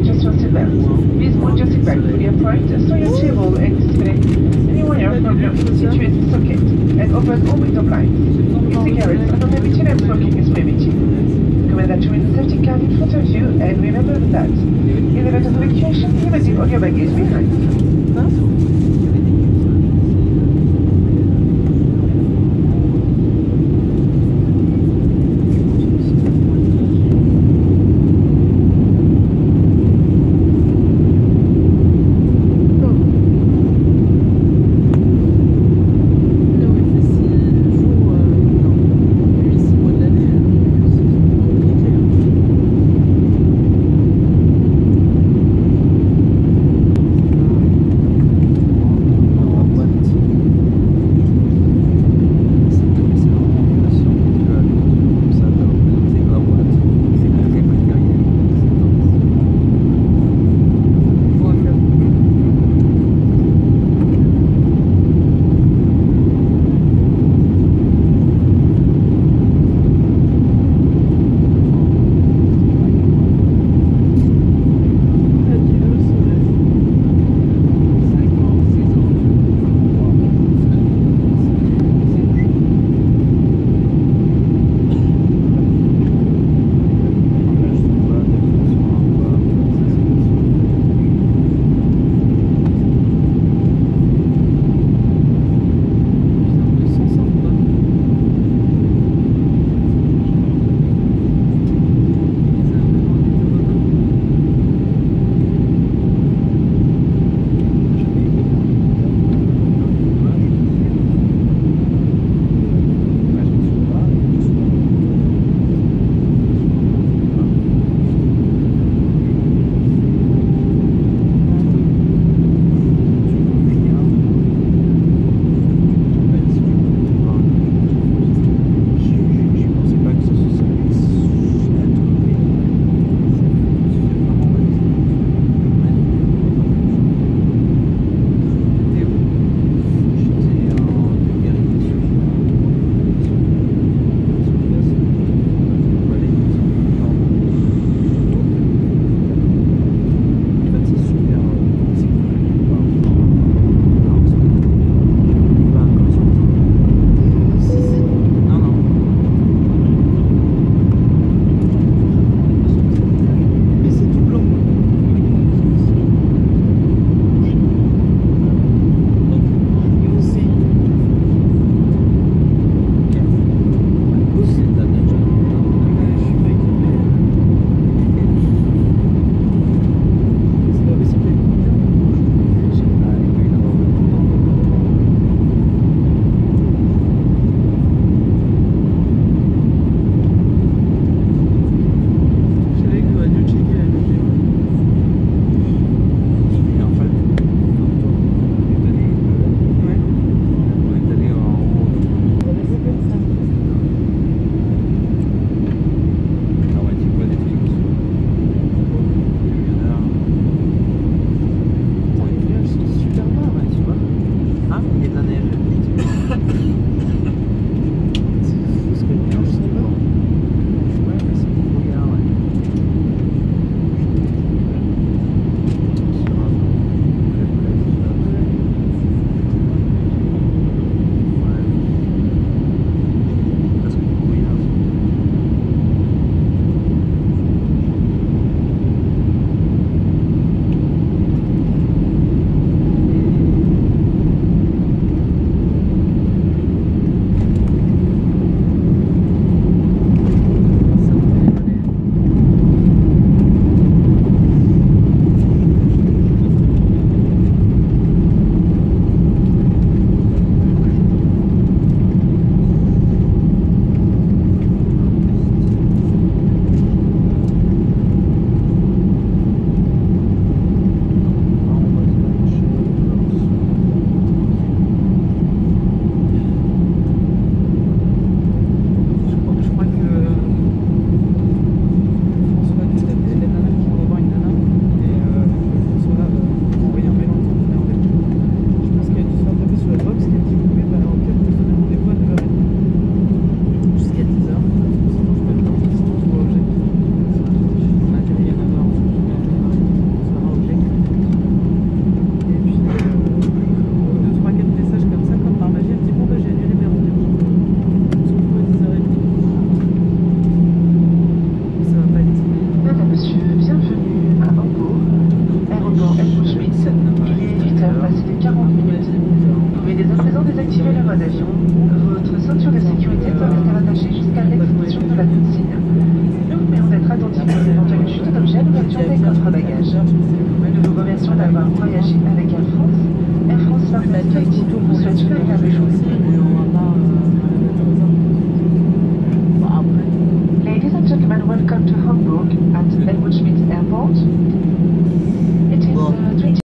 adjust your seatbelt. Please put your seatbelt fully upright, store your table and display anyone else from your situate the socket, and open all window blinds. E-cigarettes are not permitted and smoking is prohibited. Recommend that you read the safety card in front of you and remember that in the event of evacuation, you must leave all your baggage behind. voie d'avion, votre ceinture de sécurité doit rester attachée jusqu'à l'extinction de la consigne. Nous vous prions d'être attentifs aux éventuelles chutes d'objets à l'ouverture des coffres bagages. Nous vous remercions d'avoir voyagé avec Air France. Air France vous souhaite une agréable journée. Ladies and gentlemen, welcome to Hamburg at Helmut Schmidt Airport.